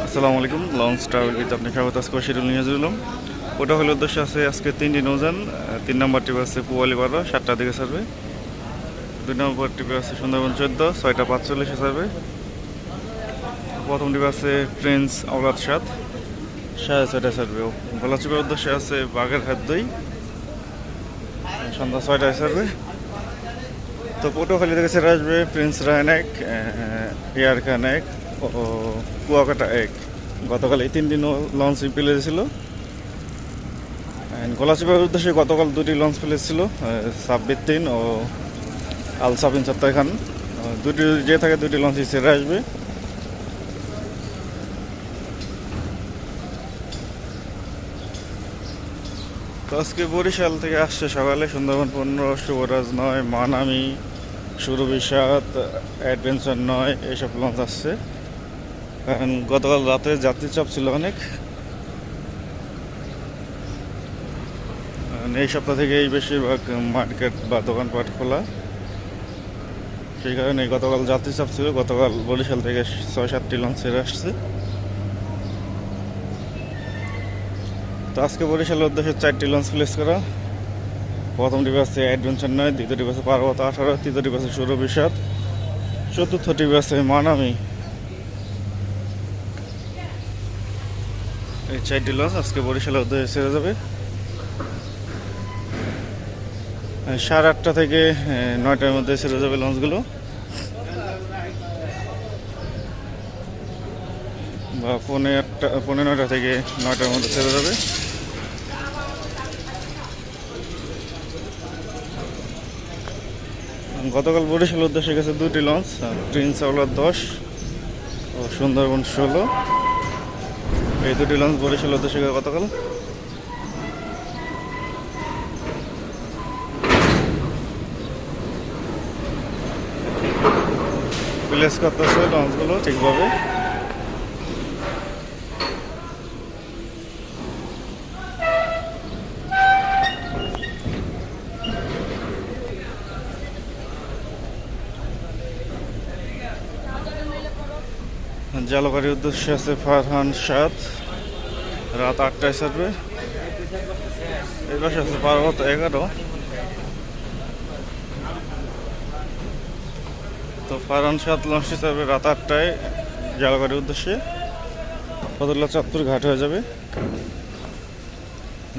আসসালামু আলাইকুম। Launch travel with আপনি স্বাগত। আজকে শিডিউল নিয়ে দিলাম। ওটা হলো উদ্দেশ্য আছে আজকে 3টি নৌযান। 3 নম্বর ট্রিপ আছে পুয়ালি 12 7টার দিকে ছাড়বে। 2 নম্বর ট্রিপে আছে সুন্দরবন 14 6টা 45-এ ছাড়বে। প্রথম ট্রিপে আছে প্রিন্স আওলাদ 7 6:30-টায় ছাড়বে। গলাচিপার উদ্দেশ্যে আছে বাগেরহাট 2 সন্ধ্যা 6টায় ছাড়বে। তো পটুয়াখালী থেকে ছেড়ে আসবে প্রিন্স রায়ন 1 এয়ার খান 1 ও কুয়াকাটা 1। গতকাল এই 3টি লঞ্চ ফেলেছিল। গলাচিপার উদ্দেশ্যে গতকাল 2টি লঞ্চ ফেলেছিল, সাব্বির 3 ও আল সাবিন সত্তার খান। দুটি যে থাকে 2টি লঞ্চই ছেড়ে আসবে। তো আজকে বরিশাল থেকে আসছে সকালে সুন্দরবন 15, শুভরাজ 9, মানামি, সুরভি 7, অ্যাডভেঞ্চার 9 এইসব লঞ্চ আসছে। কারণ গতকাল রাতে যাত্রী চাপ ছিল অনেক। এই সপ্তাহ থেকেই বেশিরভাগ মার্কেট বা দোকানপাট খোলা, সেই কারণে গতকাল যাত্রী চাপ ছিল। গতকাল বরিশাল থেকে 6-7টি লঞ্চ ছেড়ে আসছে। তো আজকে বরিশালের উদ্দেশ্যে 4টি লঞ্চ প্লেস করা। প্রথম টিপ আছে অ্যাডভেঞ্চার 9, দ্বিতীয় টিপ আছে পার্বত 18, তৃতীয় টিপ আছে সুরভি 7, চতুর্থ টিপ আছে মানামি। এই 4টি লঞ্চ আজকে বরিশালের উদ্দেশ্যে ছেড়ে যাবে। 8:30 থেকে 9টার মধ্যে ছেড়ে যাবে লঞ্চগুলো, বা 9:30 থেকে 9টার মধ্যে ছেড়ে যাবে। গতকাল বরিশালের উদ্দেশ্যে গেছে 2টি লঞ্চ, প্রিন্স আওলাদ 10 ও সুন্দরবন 16। এই 2টি লঞ্চ বরিশালের উদ্দেশ্যে গেছে গতকাল। প্লেস করতেছে লঞ্চগুলো ঠিকভাবে। জালকারির উদ্দেশ্যে আছে ফারহান 7, রাত 8টায় ছাড়বে। এই পাশে আছে পার্বত 11। তো ফারহান 7 লঞ্চটি ছাড়বে রাত 8টায় জালকারির উদ্দেশ্যে। ফতুল্লা চত্বর ঘাট হয়ে যাবে।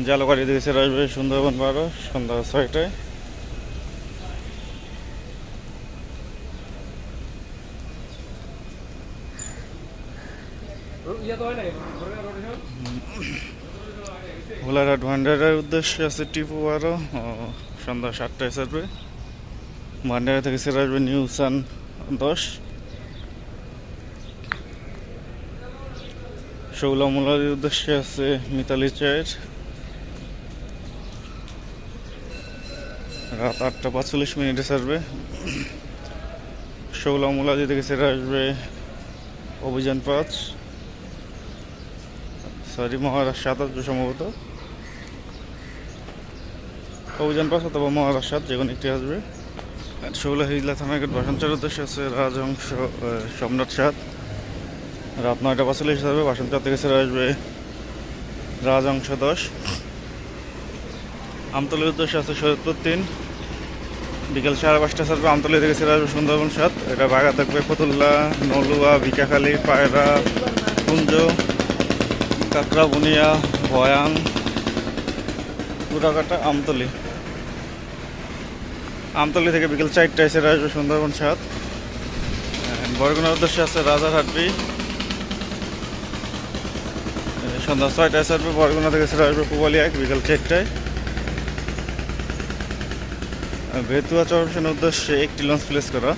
জালকারি দিকে ছেড়ে আসবে সুন্দরবন 12 সন্ধ্যা 6টায়। ভোলারহাট ভান্ডারের উদ্দেশ্যে আছে টিপু 12 সন্ধ্যা 7টায় ছাড়বে। ভান্ডারা থেকে ছেড়ে আসবে নিউ সান 10। শৌলা মুলাদির উদ্দেশ্যে আছে মিতালি 4, রাত 8টা 45 ছাড়বে। শৌলা মুলাদি থেকে ছেড়ে আসবে অভিযান 5, মহারাষ্ট্র 7 আসবে সম্ভবত। অভিযান 5 অথবা মহারাষ্ট্র 7 যে কোনো একটি আসবে। শৌলা হিজলা থানাঘাট বাসনচার উদ্দেশ্যে আছে রাজহংস সম্রাট 7, রাত 9টা 45 ছাড়বে। বাসনচার থেকে ছেড়ে আসবে রাজহংস 10। আমতলির উদ্দেশ্যে আছে শরীয়তপুর 3, বিকেল 5:30 ছাড়বে। আমতলি থেকে ছেড়ে আসবে সুন্দরবন 7। এটা বাগা থাকবে ফতুল্লা, নলুয়া, ভিকাখালী, পায়রা, কুঞ্জ, কাকড়া, বুনিয়া, ভয়াং, পুরাকাটা, আমতলি। আমতলি থেকে বিকেল 4টায় ছেড়ে আসবে সুন্দরবন 7। বরগুনার উদ্দেশ্যে আছে রাজারহাটবি, সন্ধ্যা 6টায় ছাড়বে। বরগুনা থেকে ছেড়ে আসবে পুবালি 1 বিকেল 4টায়। বেতুয়া চরপেশনের উদ্দেশ্যে 1টি লঞ্চ প্লেস করা,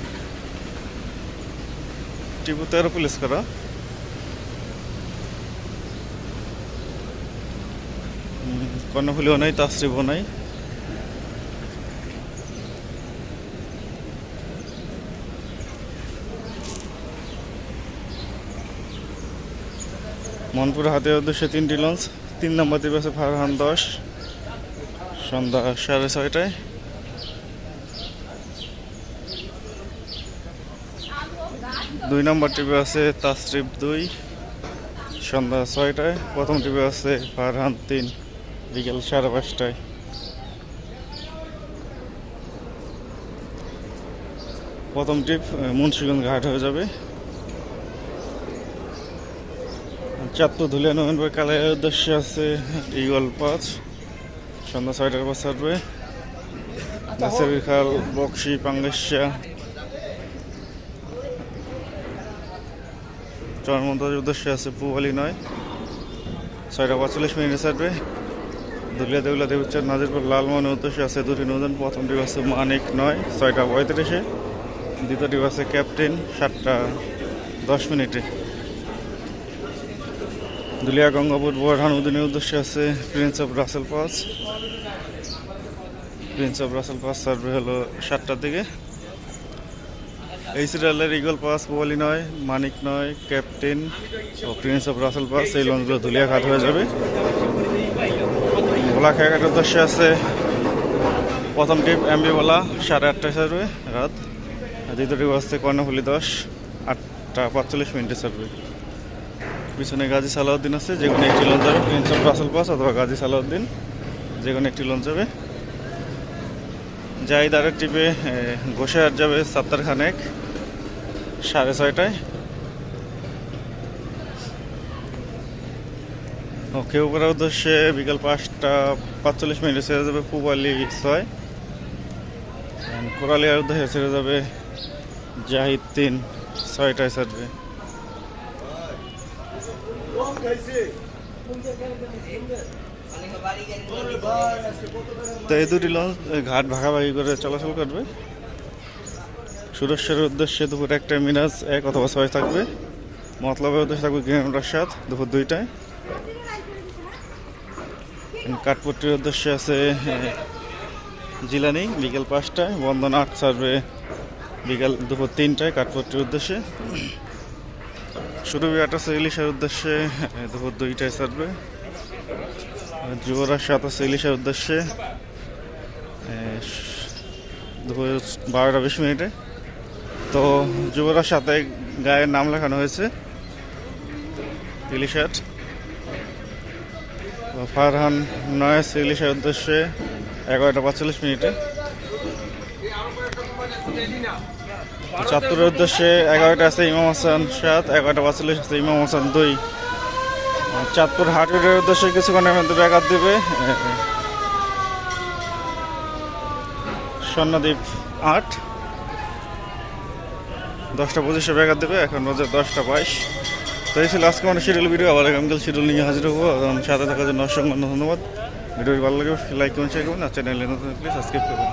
টিপু 13 প্লেস করা। কর্ণফুলিও নাই, তাসরিফও নাই। মনপুর হাতের উদ্দেশ্যে 3টি লঞ্চ। 3 নম্বর দ্বীপ আছে ফারহান 10 সন্ধ্যা 6:30টায়। 2 নম্বর ট্রিপে আছে তাসরিফ 2 সন্ধ্যা 6টায়। প্রথম ট্রিপে আছে ফারহান 3 বিকেল 5:30টায়। প্রথম ট্রিপ মুন্সিগঞ্জ ঘাট হয়ে যাবে। চাঁদপুর ধুলিয়া নভেম্বর কালের উদ্দেশ্যে আছে ইগল 5 সন্ধ্যা 6টার পর ছাড়বে। নাসির খাল বক্সি পাঙ্গেশিয়া চরমন্তাজের উদ্দেশ্যে আছে পুবালি 9 6:45 ছাড়বে। ধুলিয়া দেউলা দেবচাঁদ নাজিরপুর লালমোহনের উদ্দেশ্যে আছে দুটি নৌযান। প্রথম ট্রিপ আছে মানিক 9 6:35। দ্বিতীয় ট্রিপ আছে ক্যাপ্টেন 7:10। দুলিয়া গঙ্গাপুর বোরহান উদ্দিনের উদ্দেশ্যে আছে prince of Russel pass survey হলো 7টার দিকে। এই সিরিয়ালের eagle pass Pubali 9 Manik 9 captain ও প্রিন্স অফ রাসেল পাস এই লঞ্চগুলো ধুলিয়া ঘাট হয়ে যাবে। ভোলা খেয়াঘাটের উদ্দেশ্যে আছে প্রথম ট্রিপ এমবি ভোলা 8:30 সার্ভে রাত। দ্বিতীয় ট্রিপ আসছে কর্ণফুলি 10 8:45 সার্ভে। পিছনে গাজী সালাউদ্দিন আছে, যে কোনো একটি লঞ্চ যাবে। প্রিন্স অফ রাসেল পাস অথবা গাজী সালাউদ্দিন যে কোনো একটি লঞ্চ যাবে। জাহিদারের ট্রিপে গোসাইহাট যাবে সাত্তার খানেক 6:30টায়। কেউ করার উদ্দেশ্যে বিকাল 5:45 ছেড়ে যাবে পুবালি 6। কোরালিয়ার উদ্দেশ্যে ছেড়ে যাবে জাহিদ 3 6টায় ছাড়বে। তো এই দুটি লঞ্চ ঘাট ভাগাভাগি করে চলাচল করবে। সুরেশ্বরের উদ্দেশ্যে দুপুর 1টায় মিনাজ 1 অথবা 6 থাকবে। মতলবের উদ্দেশ্যে থাকবে গ্রেনেডার 7 দুপুর 2টায়। কাঠপট্টির উদ্দেশ্যে আছে জিলানি বিকেল 5টায়। বন্দন 8 ছাড়বে দুপুর 3টায় কাঠপট্টির উদ্দেশ্যে। সুরভি 8 আছে ইলিশের উদ্দেশ্যে দুপুর 2টায় ছাড়বে। যুবরাজ 7 আছে ইলিশের উদ্দেশ্যে দুপুর 12:20। তো যুবরাজ 7 গায়ের নাম লেখানো হয়েছে ইলিশাট। ফারহান 9 আছে ইলিশের উদ্দেশ্যে 11:45। চাঁদপুরের উদ্দেশ্যে 11টা আছে ইমাম হাসান 7 11:45 আছে ইমাম হাসান 2। চাঁদপুর হাটুরের উদ্দেশ্যে কিছুক্ষণের মধ্যে ব্যাঘাত দেবে স্বর্ণদ্বীপ 8 10:25 ব্যাঘাত দেবে। এখন বাজে 10:22। তো এই ছিল আজকে আমাদের শিডিউল ভিডিও। আবার আগামীকাল শিডিউল নিয়ে হাজির হবো। সাথে থাকার জন্য অসংখ্য ধন্যবাদ। ভিডিওটি ভালো লাগে লাইক কমেন্ট শেয়ার করবেন। আর চ্যানেলে নতুন প্লিজ সাবস্ক্রাইব করবেন।